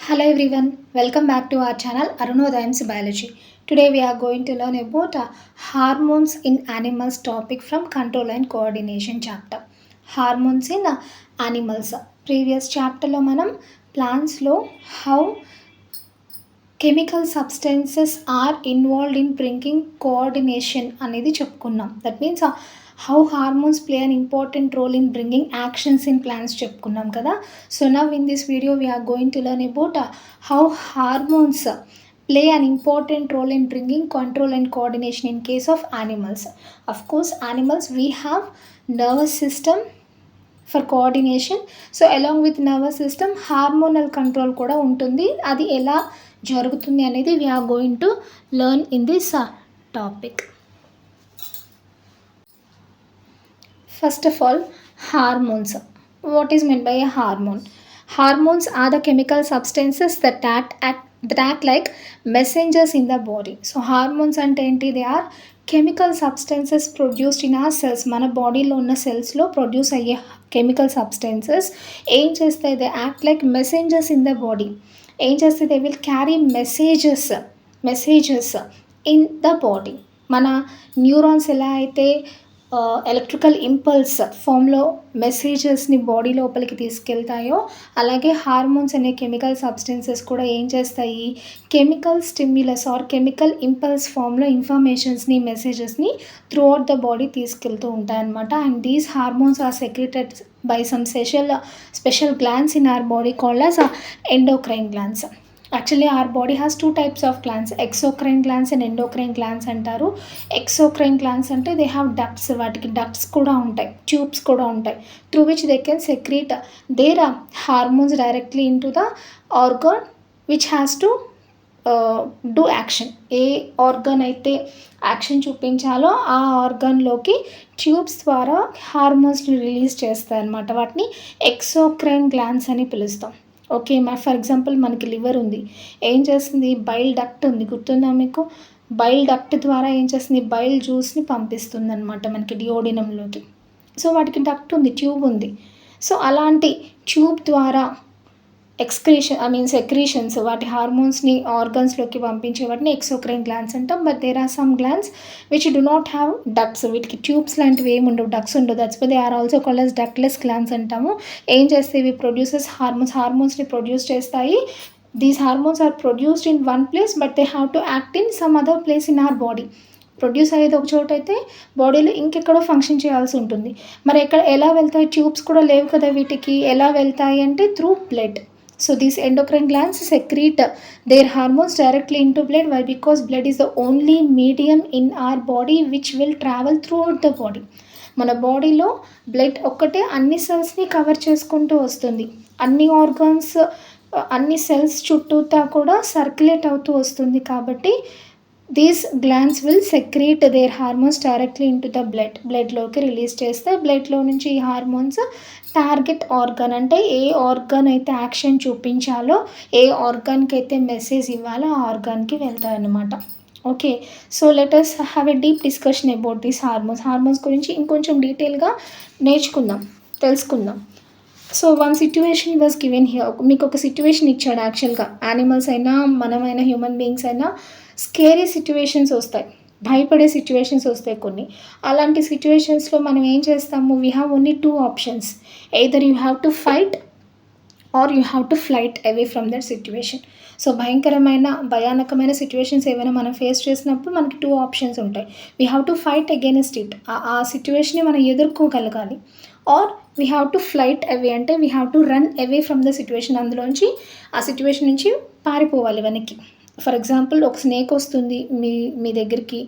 Hello everyone, welcome back to our channel Arunodayam's Biology. Today we are going to learn about hormones in animals topic from control and coordination chapter. Hormones in animals. Previous chapter లో మనం plants లో how chemical substances are involved in bringing coordination అనేది చెప్పుకున్నాం. That means how hormones play an important role in bringing actions in plants చెప్పుకున్నాం కదా. So now in this video we're going to learn about how hormones play an important role in bringing control and coordination in case of animals. Of course, animals we have nervous system for coordination. So along with nervous system hormonal control కూడా ఉంటుంది. అది ఎలా జరుగుతుంది అనేది we're going to learn in this topic. First of all, hormones. What is meant by a hormone? Hormones are the chemical substances that act like messengers in the body. So hormones అంటే ఏంటి? They are chemical substances produced in our cells. మన బాడీలో ఉన్న సెల్స్లో produce అయ్యే chemical substances ఏం చేస్తాయి? They act like messengers in the body. ఏం చేస్తే they will carry messages in the body. మన న్యూరాన్స్ ఎలా అయితే ఎలక్ట్రికల్ ఇంపల్స్ ఫామ్లో మెసేజెస్ని బాడీ లోపలికి తీసుకెళ్తాయో, అలాగే హార్మోన్స్ అనే కెమికల్ సబ్స్టెన్సెస్ కూడా ఏం చేస్తాయి? Chemical stimulus or chemical impulse ఫామ్లో ఇన్ఫర్మేషన్స్ని, మెసేజెస్ని త్రూ అవుట్ ద బాడీ తీసుకెళ్తూ ఉంటాయన్నమాట. And these hormones are secreted by some special glands in our body called as endocrine glands. Actually our body has two types of glands, exocrine glands and endocrine glands అంటారు. exocrine glands అంటే they have ducts, వాటికి ducts కూడా ఉంటాయి, tubes కూడా ఉంటాయి, through which they can secrete their hormones directly into the organ which has to do action. A organ అయితే action చూపించాలో ఆ ఆర్గన్లోకి tubes ద్వారా హార్మోన్స్ని రిలీజ్ చేస్తాయి అన్నమాట. వాటిని ఎక్సోక్రైన్ గ్లాండ్స్ అని పిలుస్తాం. ఓకే, ఫర్ ఎగ్జాంపుల్ మనకి లివర్ ఉంది, ఏం చేస్తుంది? బైల్ డక్ట్ ఉంది, గుర్తుందా మీకు? బైల్ డక్ట్ ద్వారా ఏం చేస్తుంది? బైల్ జ్యూస్ని పంపిస్తుంది అనమాట మనకి డియోడినంలోకి. సో వాటికి డక్ట్ ఉంది, ట్యూబ్ ఉంది. సో అలాంటి ట్యూబ్ ద్వారా సెక్రీషన్స్, వాటి హార్మోన్స్ని ఆర్గన్స్లోకి పంపించే వాటిని ఎక్సోక్రైన్ గ్లాండ్స్ అంటాం. But there are some glands which do not have ducts. వీటికి ట్యూబ్స్ లాంటివి ఏమి ఉండవు, డక్ట్స్ ఉండవు. That's why they are also called as ductless glands అంటాము. ఏం చేస్తాయి? ఇవి ప్రొడ్యూసెస్ హార్మోన్స్ని ప్రొడ్యూస్ చేస్తాయి. These hormones are produced in one place but they have to act in some other place in our body. Produce అయ్యేది ఒక చోట అయితే బాడీలో ఇంకెక్కడో ఫంక్షన్ చేయాల్సి ఉంటుంది. మరి ఎలా వెళ్తాయి? ట్యూబ్స్ కూడా లేవు కదా వీటికి. ఎలా వెళ్తాయి అంటే through blood. So these endocrine glands secrete their hormones directly into blood. Why? Because blood is the only medium in our body which will travel throughout the body. మన బాడీలో బ్లడ్ ఒక్కటే అన్ని సెల్స్ని కవర్ చేసుకుంటూ వస్తుంది. అన్ని ఆర్గాన్స్, అన్ని cells చుట్టూతా కూడా సర్క్యులేట్ అవుతూ వస్తుంది. కాబట్టి these glands will secrete their hormones directly into the బ్లడ్లోకి రిలీజ్ చేస్తే బ్లడ్లో నుంచి ఈ హార్మోన్స్ టార్గెట్ ఆర్గన్, అంటే ఏ ఆర్గన్ అయితే యాక్షన్ చూపించాలో, ఏ ఆర్గన్కి అయితే మెసేజ్ ఇవ్వాలో ఆ ఆర్గన్కి వెళ్తాయన్నమాట. Okay, so let us have a deep discussion about these hormones గురించి ఇంకొంచెం డీటెయిల్గా తెలుసుకుందాం. So one situation was given here. మీకు ఒక సిట్యువేషన్ ఇచ్చాడు. యాక్చువల్గా యానిమల్స్ అయినా మనమైనా హ్యూమన్ బీయింగ్స్ అయినా స్కేరీ సిట్యువేషన్స్ వస్తాయి, భయపడే సిట్యువేషన్స్ వస్తాయి కొన్ని. అలాంటి సిట్యువేషన్స్లో మనం ఏం చేస్తాము? We have only two options. Either you have to fight or you have to flight away from that situation. So భయానకమైన సిట్యువేషన్స్ ఏమైనా మనం ఫేస్ చేసినప్పుడు మనకి టూ ఆప్షన్స్ ఉంటాయి. We have to fight against it, ఆ సిట్యువేషన్ని మనం ఎదుర్కోగలగాలి. Or we have to flight away, అంటే we have to run away from the situation. అందులోంచి ఆ సిట్యువేషన్ నుంచి పారిపోవాలి వెనక్కి. ఫర్ ఎగ్జాంపుల్ ఒక స్నేక్ వస్తుంది మీ దగ్గరికి,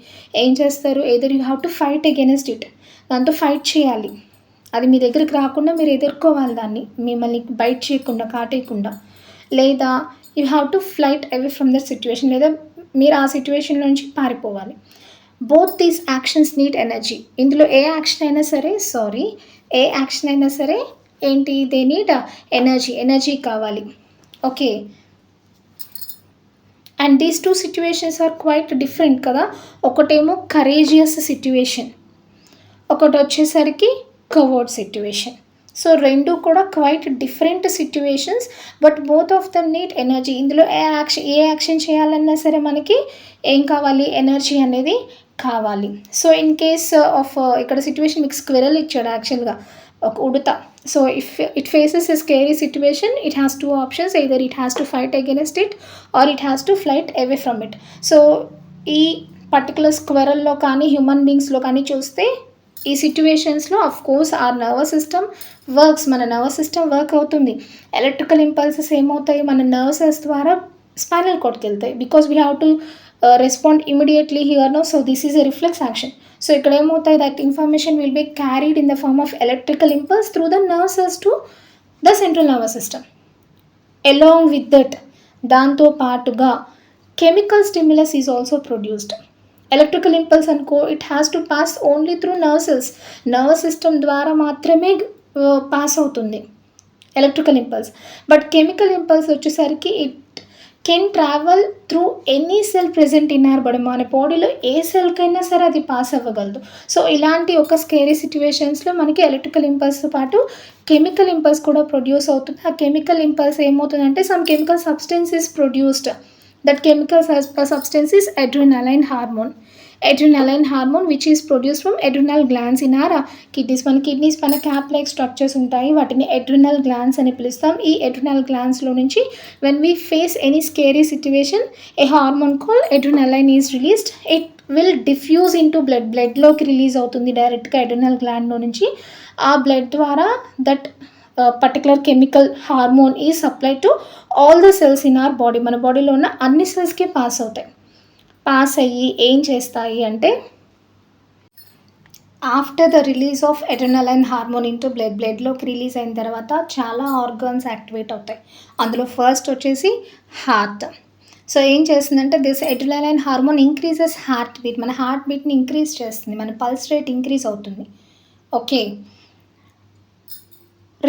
ఏం చేస్తారు? Either you have to fight against it, దాంతో ఫైట్ చేయాలి, అది మీ దగ్గరికి రాకుండా మీరు ఎదుర్కోవాలి దాన్ని, మిమ్మల్ని బైట్ చేయకుండా, కాటేయకుండా. లేదా you have to flight away from that situation, లేదా మీరు ఆ సిట్యువేషన్ నుంచి పారిపోవాలి. Both these actions need energy. ఇందులో ఏ యాక్షన్ అయినా సరే ఏంటి? దే నీడ్ ఎనర్జీ కావాలి. Okay, and these two situations are quite different కదా. ఒకటేమో కరేజియస్ సిట్యువేషన్, ఒకటి వచ్చేసరికి కవర్డ్ సిట్యువేషన్. సో రెండు కూడా quite different situations, but both of them need energy. ఇందులో ఏ యాక్షన్ చేయాలన్నా సరే మనకి ఏం కావాలి, ఎనర్జీ అనేది కావాలి. సో ఇన్ కేస్ ఆఫ్ ఇక్కడ సిట్యువేషన్ మీకు స్క్విరల్ ఇచ్చాడు యాక్చువల్గా, ఒక ఉడత. So if it faces a scary situation, it has two options, either it has to fight against it or it has to flight away from it. So ఈ particular స్క్వెరల్లో కానీ human బీయింగ్స్లో కానీ చూస్తే ఈ సిట్యువేషన్స్లో of course our nervous system works, మన nervous system work అవుతుంది. ఎలక్ట్రికల్ ఇంపల్సెస్ ఏమవుతాయి, మన నర్వసెస్ ద్వారా స్పైనల్ కార్డ్కి వెళ్తాయి, because we have to respond immediately here no. So this is a reflex action. So ఇక్కడ ఏమవుతాయి, that information will be carried in the form of electrical impulse through the nerves to the central nervous system. Along with that, దాంతో పాటుగా chemical stimulus is also produced. Electrical impulse అనుకో, it has to pass only through nervous system ద్వారా మాత్రమే pass అవుతుంది electrical impulse. But chemical impulse వచ్చేసరికి it can travel through any cell present in our body. మన బాడీలో ఏ సెల్కైనా సరే అది pass అవ్వగలదు. So ఇలాంటి ఒక స్కేరీ సిట్యువేషన్స్లో మనకి ఎలక్ట్రికల్ ఇంపల్స్తో పాటు కెమికల్ ఇంపల్స్ కూడా ప్రొడ్యూస్ అవుతుంది. ఆ కెమికల్ ఇంపల్స్ ఏమవుతుందంటే, some chemical substance is produced. That chemical substance is adrenaline hormone. Adrenaline hormone which is produced from adrenal glands in our kidneys. మన kidneys పైన క్యాప్ లైక్ స్ట్రక్చర్స్ ఉంటాయి, వాటిని adrenal glands అని పిలుస్తాం. ఈ adrenal glandsలో నుంచి when we face any scary situation, a hormone called adrenaline is released. It will diffuse into బ్లడ్లోకి release అవుతుంది డైరెక్ట్గా adrenal glandలో నుంచి. ఆ బ్లడ్ ద్వారా దట్ పర్టికులర్ కెమికల్ హార్మోన్ ఈ supply to all the cells in our body. మన బాడీలో ఉన్న అన్ని సెల్స్కి పాస్ అవుతాయి. పాస్ అయ్యి ఏం చేస్తాయి అంటే, after the release of adrenaline hormone into బ్లడ్లోకి రిలీజ్ అయిన తర్వాత చాలా ఆర్గాన్స్ యాక్టివేట్ అవుతాయి. అందులో ఫస్ట్ వచ్చేసి హార్ట్. సో ఏం చేస్తుందంటే, this adrenaline hormone increases heart beat. మన హార్ట్ బీట్ని ఇంక్రీజ్ చేస్తుంది, మన పల్స్ రేట్ ఇంక్రీజ్ అవుతుంది. Okay,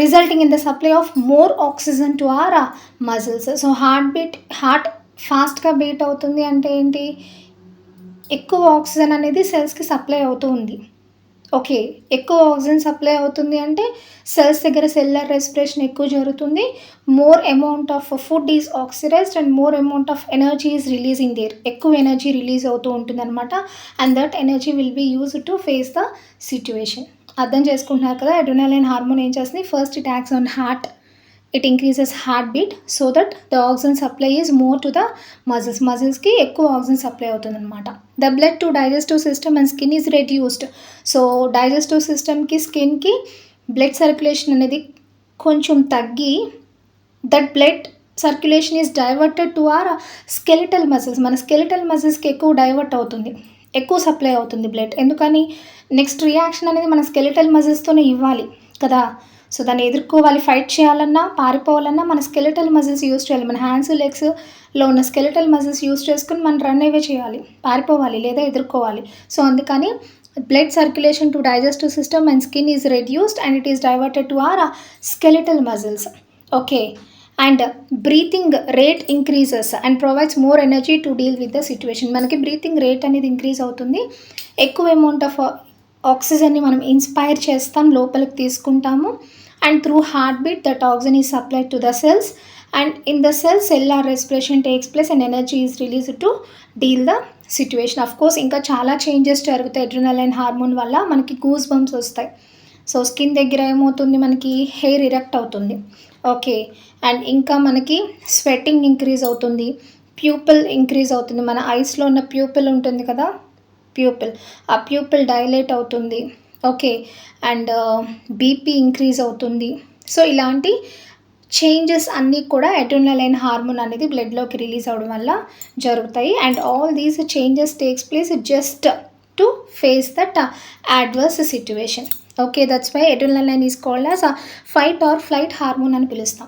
resulting in the supply of more oxygen to our muscles. So heart ఫాస్ట్గా బీట్ అవుతుంది అంటే ఏంటి, ఎక్కువ ఆక్సిజన్ అనేది సెల్స్కి సప్లై అవుతూ ఉంది. ఓకే, ఎక్కువ ఆక్సిజన్ సప్లై అవుతుంది అంటే సెల్స్ దగ్గర సెల్యులర్ రెస్పిరేషన్ ఎక్కువ జరుగుతుంది. More amount of food is oxidised and more amount of energy is releasing there. ఎక్కువ ఎనర్జీ రిలీజ్ అవుతూ ఉంటుంది అనమాట. And that energy will be used to face the situation. అర్థం చేసుకుంటున్నారు కదా, అడ్రినలైన్ హార్మోన్ ఏం చేస్తుంది, first it acts on heart, it increases heart beat so that the oxygen supply is more to the మజిల్స్కి ఎక్కువ ఆక్సిజన్ సప్లై అవుతుంది అనమాట. The blood to digestive system and skin is reduced. So digestive సిస్టమ్కి స్కిన్కి blood circulation అనేది కొంచెం తగ్గి, that blood circulation is diverted to our skeletal muscles. మన స్కెలిటల్ మజిల్స్కి ఎక్కువ డైవర్ట్ అవుతుంది, ఎక్కువ సప్లై అవుతుంది బ్లడ్. ఎందుకని, నెక్స్ట్ రియాక్షన్ అనేది మన స్కెలిటల్ మజిల్స్తోనే ఇవ్వాలి కదా. సో దాన్ని ఎదుర్కోవాలి, ఫైట్ చేయాలన్నా పారిపోవాలన్నా మన స్కెలిటల్ మజిల్స్ యూస్ చేయాలి. మన హ్యాండ్స్ లెగ్స్లో ఉన్న స్కెలిటల్ మజిల్స్ యూస్ చేసుకుని మనం రన్ అవే చేయాలి, పారిపోవాలి లేదా ఎదుర్కోవాలి. సో అందుకని blood circulation to digestive system and skin is reduced and it is diverted to our skeletal muscles. Okay, and breathing rate increases and provides more energy to deal with the situation. మనకి breathing rate అనేది increase అవుతుంది, ఎక్కువ amount of ఆక్సిజన్ని మనం inspire చేస్తాం, లోపలికి తీసుకుంటాము. And through heart beat that oxygen is supplied to the cells and in the cells cellular respiration takes place and energy is released to deal the situation. Of course ఇంకా చాలా changes జరుగుతాయి adrenaline hormone వల్ల. మనకి goose bumps వస్తాయి. So skin దగ్గర ఏమవుతుంది, మనకి hair erect అవుతుంది. ఓకే, అండ్ ఇంకా మనకి స్వెట్టింగ్ ఇంక్రీజ్ అవుతుంది, ప్యూపిల్ ఇంక్రీజ్ అవుతుంది. మన ఐస్లో ఉన్న ప్యూపిల్ ఉంటుంది కదా, ఆ ప్యూపిల్ డైలేట్ అవుతుంది. ఓకే, అండ్ బీపీ ఇంక్రీజ్ అవుతుంది. సో ఇలాంటి చేంజెస్ అన్నీ కూడా అడ్రినలైన్ హార్మోన్ అనేది బ్లడ్లోకి రిలీజ్ అవ్వడం వల్ల జరుగుతాయి. And all these changes takes place just to face that adverse situation. Okay, that's why adrenaline is called as fight or flight hormone అని పిలుస్తాం.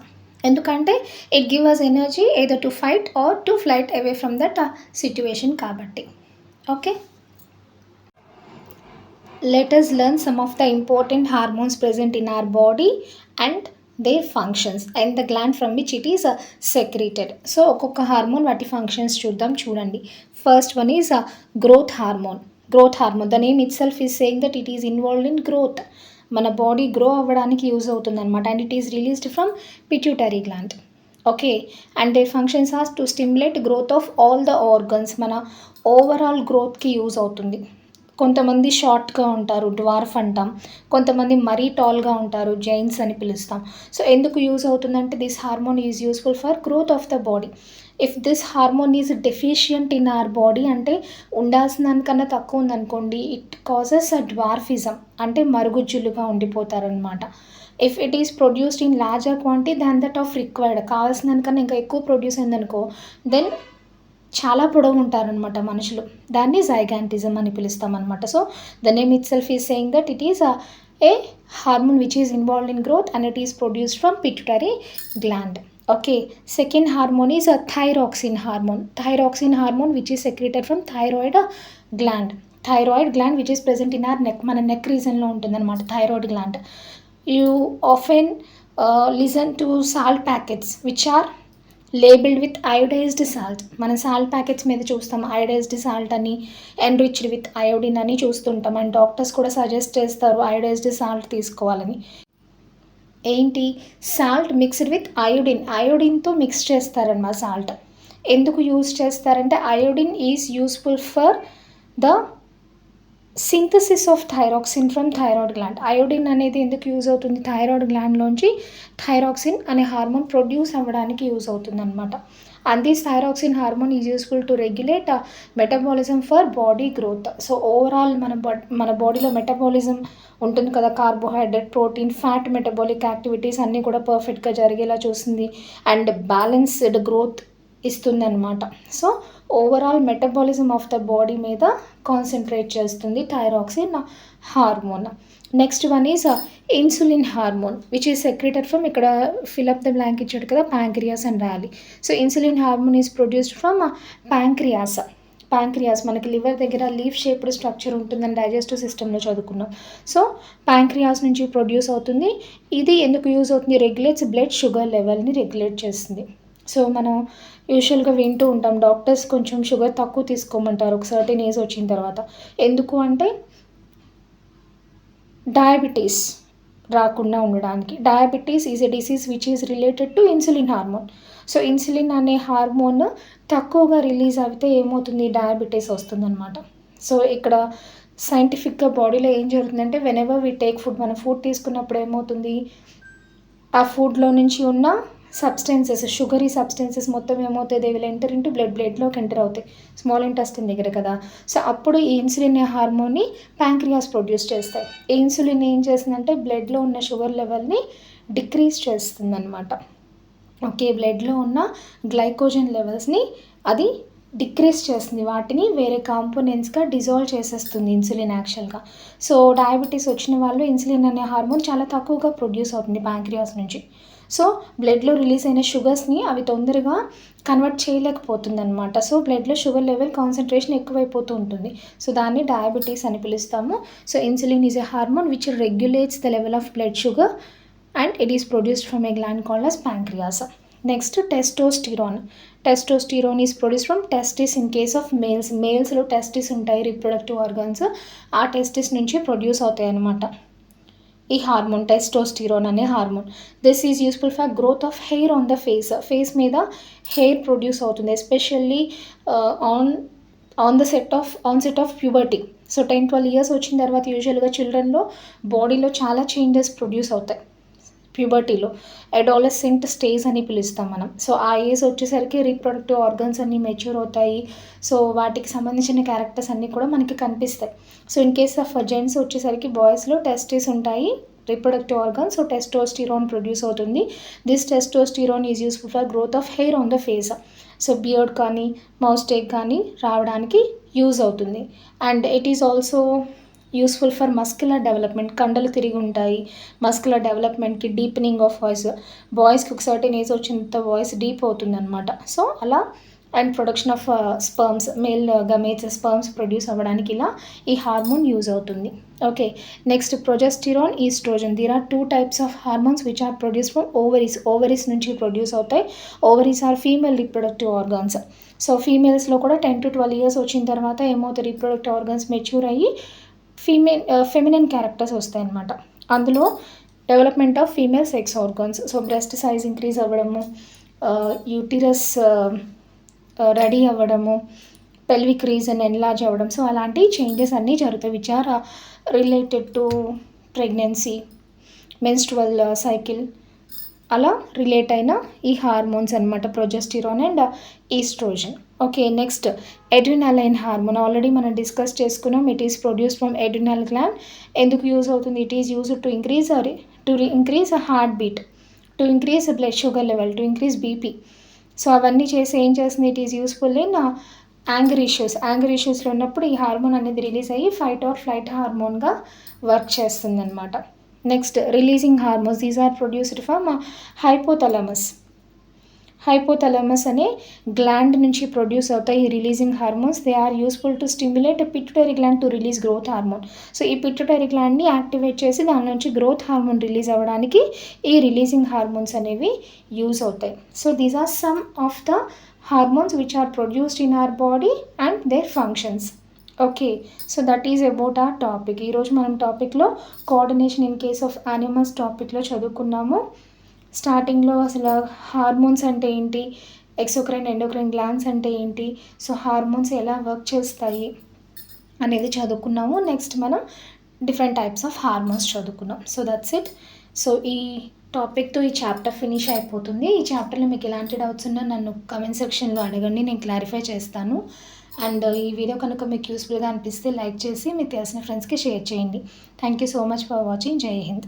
ఎందుకంటే it give us energy either to fight or to flight away from that situation కాబట్టి. Okay, let us learn some of the important hormones present in our body and their functions and the gland from which it is secreted. So ఒక్కొక్క hormone వాటి functions చూడండి. First one is growth hormone. The name itself is saying that it is involved in growth. మన body grow అవ్వడానికి use అవుతుందన్నమాట. And it is released from pituitary gland. Okay. And they functions are to stimulate growth of all the organs. మన overall గ్రోత్కి use అవుతుంది. కొంతమంది షార్ట్గా ఉంటారు, dwarf అంటాం. కొంతమంది మరీ టాల్గా ఉంటారు, జైంట్స్ అని పిలుస్తాం. సో ఎందుకు యూజ్ అవుతుందంటే this hormone is useful for growth of the body. If this hormone is deficient in our body, అంటే ఉండాల్సిన దానికన్నా తక్కువ ఉందనుకోండి, ఇట్ కాజెస్ అ డ్వార్ఫిజం, అంటే మరుగుజ్జులుగా ఉండిపోతారనమాట. If it is produced in larger quantity than that of required, కావాల్సిన దానికన్నా ఇంకా ఎక్కువ ప్రొడ్యూస్ అయిందనుకో, దెన్ చాలా పొడవు ఉంటారనమాట మనుషులు. దాన్ని జైగాంటిజం అని పిలుస్తామన్నమాట. So the name itself is saying that it is a hormone which is involved in growth and it is produced from pituitary gland. Okay. Second hormone is thyroxine hormone. Thyroxine hormone which is secreted from thyroid gland. Thyroid gland which is present in our neck, మన neck రీజన్లో ఉంటుందన్నమాట thyroid gland. You often listen to salt packets which are labelled with iodised salt. మనం salt packets మీద చూస్తాం iodised salt అని, enriched with iodine అని చూస్తుంటాం. And doctors కూడా సజెస్ట్ చేస్తారు అయోడైజ్డ్ సాల్ట్ తీసుకోవాలని. ఏంటి? సాల్ట్ మిక్స్డ్ విత్ అయోడిన్, అయోడిన్తో మిక్స్ చేస్తారన్నమాట సాల్ట్. ఎందుకు యూజ్ చేస్తారంటే iodine is useful for the synthesis of thyroxine from thyroid gland. Iodine అనేది ఎందుకు యూజ్ అవుతుంది? థైరాయిడ్ గ్లాండ్లోంచి థైరాక్సిన్ అనే హార్మోన్ ప్రొడ్యూస్ అవ్వడానికి యూజ్ అవుతుంది అనమాట. And this thyroxine hormone is useful to regulate metabolism for body growth. So overall మన బాడీలో మెటబాలిజం ఉంటుంది కదా, carbohydrate, protein, fat metabolic activities అన్నీ కూడా పర్ఫెక్ట్గా జరిగేలా చూస్తుంది అండ్ బ్యాలెన్స్డ్ గ్రోత్ ఇస్తుందన్నమాట. So overall metabolism of the body మీద కాన్సన్ట్రేట్ చేస్తుంది thyroxine hormone. Next one is insulin hormone which is secreted from, ఇక్కడ ఫిలప్ ద బ్లాంక్ ఇచ్చాడు కదా, ప్యాంక్రియాస్ అండ్ రాలి. So insulin hormone is produced from pancreas. Pancreas మనకి liver దగ్గర leaf shaped structure ఉంటుందని digestive సిస్టంలో చదువుకున్నాం. సో ప్యాంక్రియాస్ నుంచి ప్రొడ్యూస్ అవుతుంది. ఇది ఎందుకు యూజ్ అవుతుంది? రెగ్యులేట్స్ బ్లడ్ షుగర్ లెవెల్ని రెగ్యులేట్ చేస్తుంది. సో మనం యూజువల్గా వింటూ ఉంటాం డాక్టర్స్ కొంచెం షుగర్ తక్కువ తీసుకోమంటారు ఒక సర్టెన్ ఏజ్ వచ్చిన తర్వాత. ఎందుకు అంటే డయాబెటీస్ రాకుండా ఉండడానికి. Diabetes is a disease which is related to insulin hormone. So insulin అనే హార్మోన్ తక్కువగా రిలీజ్ అయితే ఏమవుతుంది? డయాబెటీస్ వస్తుందన్నమాట. సో ఇక్కడ సైంటిఫిక్గా బాడీలో ఏం జరుగుతుందంటే వెనెవర్ వి టేక్ ఫుడ్, మనం ఫుడ్ తీసుకున్నప్పుడు ఏమవుతుంది? ఆ ఫుడ్లో నుంచి ఉన్న సబ్స్టెన్సెస్, షుగరీ సబ్స్టెన్సెస్ మొత్తం ఏమవుతాయి? దే విల్ ఎంటర్ ఇంటూ బ్లడ్లోకి ఎంటర్ అవుతాయి, స్మాల్ ఇంటెస్టైన్ దగ్గర కదా. సో అప్పుడు ఈ ఇన్సులిన్ హార్మోన్ని ప్యాంక్రియాస్ ప్రొడ్యూస్ చేస్తాయి. ఈ ఇన్సులిన్ ఏం చేస్తుందంటే బ్లడ్లో ఉన్న షుగర్ లెవెల్ని డిక్రీజ్ చేస్తుందన్నమాట. ఓకే. బ్లడ్లో ఉన్న గ్లైకోజన్ లెవెల్స్ని అది డిక్రీజ్ చేస్తుంది, వాటిని వేరే కాంపోనెంట్స్గా డిజాల్వ్ చేసేస్తుంది ఇన్సులిన్ యాక్చువల్గా. సో డయాబెటీస్ వచ్చిన వాళ్ళు ఇన్సులిన్ అనే హార్మోన్ చాలా తక్కువగా ప్రొడ్యూస్ అవుతుంది ప్యాంక్రియాస్ నుంచి. సో బ్లడ్లో రిలీజ్ అయిన షుగర్స్ని అవి తొందరగా కన్వర్ట్ చేయలేకపోతుంది అనమాట. సో బ్లడ్లో షుగర్ లెవెల్ కాన్సన్ట్రేషన్ ఎక్కువైపోతూ ఉంటుంది. సో దాన్ని డయాబెటీస్ అని పిలుస్తాము. So insulin is a hormone which regulates the level of blood sugar and it is produced from a gland called as pancreas. Next testosterone. Testosterone is produce from testis in case of males. మేల్స్లో testis ఉంటాయి, reproductive organs. ఆ testis నుంచి produce అవుతాయి అన్నమాట ఈ hormone, testosterone అనే hormone. This is useful for growth of hair on the face. Face మీద hair produce అవుతుంది, especially on set of puberty. So 10-12 years వచ్చిన తర్వాత యూజువల్గా చిల్డ్రన్లో బాడీలో చాలా చేంజెస్ ప్రొడ్యూస్ అవుతాయి ప్యూబర్టీలో. అడాలసెంట్ స్టేజ్ అని పిలుస్తాం మనం. సో ఆ ఏజ్ వచ్చేసరికి రీప్రొడక్టివ్ ఆర్గన్స్ అన్నీ మెచ్యూర్ అవుతాయి. సో వాటికి సంబంధించిన క్యారెక్టర్స్ అన్నీ కూడా మనకి కనిపిస్తాయి. So in case of gents వచ్చేసరికి బాయ్స్లో టెస్టిస్ ఉంటాయి, reproductive organs. So testosterone produce అవుతుంది. This testosterone is useful for growth of hair on the face. So beard కానీ మౌస్టేక్ కానీ రావడానికి యూజ్ అవుతుంది. And it is also useful for muscular development. కండలు తిరిగి ఉంటాయి, మస్కులర్ డెవలప్మెంట్కి, డీపెనింగ్ ఆఫ్ వాయిస్. బాయ్స్కి ఒక సర్టెన్ ఏజ్ వచ్చినంత వాయిస్ డీప్ అవుతుంది అనమాట. సో అలా and production of sperms, male gametes sperms produce అవ్వడానికి ఇలా ఈ హార్మోన్ యూజ్ అవుతుంది. Okay. Next progesterone, oestrogen. There are 2 types of hormones which are produce from ovaries. Ovaries నుంచి ప్రొడ్యూస్ అవుతాయి. Ovaries are female reproductive organs. So ఫీమేల్స్లో కూడా 10 to 12 years వచ్చిన తర్వాత ఏమవుతాయి? రీప్రొడక్టివ్ ఆర్గాన్స్ మెచ్యూర్ అయ్యి ఫెమినిన్ క్యారెక్టర్స్ వస్తాయన్నమాట. అందులో development of female sex organs, so breast size increase అవ్వడము, యూటిరస్ రెడీ అవ్వడము, పెల్విక్ రీజన్ ఎన్లార్జ్ అవ్వడం, సో అలాంటి చేంజెస్ అన్నీ జరుగుతాయి which are related to pregnancy, menstrual cycle, అలా రిలేట్ అయిన ఈ హార్మోన్స్ అనమాట, progesterone and oestrogen. Okay, next adrenaline hormone already మనం డిస్కస్ చేసుకున్నాం. It is produce from adrenal gland. ఎందుకు యూజ్ అవుతుంది? It is used to increase heart beat, to increase blood sugar level, to increase BP. So అవన్నీ చేసి ఏం చేస్తుంది? It is useful in anger ఇష్యూస్లో ఉన్నప్పుడు ఈ హార్మోన్ అనేది రిలీజ్ అయ్యి ఫైట్ ఆర్ ఫ్లైట్ హార్మోన్గా వర్క్ చేస్తుంది అనమాట. Next releasing hormones, these are produced from hypothalamus అనే గ్లాండ్ నుంచి ప్రొడ్యూస్ అవుతాయి ఈ releasing hormones. They are useful to stimulate pituitary gland to release growth hormone. So ఈ పిట్యూటరీ గ్లాండ్ని యాక్టివేట్ చేసి దాని నుంచి గ్రోత్ హార్మోన్ రిలీజ్ అవ్వడానికి ఈ రిలీజింగ్ హార్మోన్స్ అనేవి యూజ్ అవుతాయి. So these are some of the hormones which are produced in our body and their functions. Okay, so that is about our topic. ఈరోజు మనం టాపిక్లో coordination in case of animals టాపిక్లో చదువుకున్నాము. స్టార్టింగ్లో అసలు hormones అంటే ఏంటి, ఎక్సోక్రైన్ ఎండోక్రైన్ గ్లాండ్స్ అంటే ఏంటి, సో హార్మోన్స్ ఎలా వర్క్ చేస్తాయి అనేది చదువుకున్నాము. నెక్స్ట్ మనం డిఫరెంట్ టైప్స్ ఆఫ్ హార్మోన్స్ చదువుకున్నాం. So that's it. సో ఈ టాపిక్తో ఈ చాప్టర్ ఫినిష్ అయిపోతుంది. ఈ చాప్టర్లో మీకు ఎలాంటి డౌట్స్ ఉన్నా నన్ను కమెంట్ సెక్షన్లో అడగండి, నేను క్లారిఫై చేస్తాను. అండ్ ఈ వీడియో కనుక మీకు యూస్ఫుల్గా అనిపిస్తే లైక్ చేసి మీకు తెలిసిన ఫ్రెండ్స్కి షేర్ చేయండి. Thank you so much for watching. జై హింద్.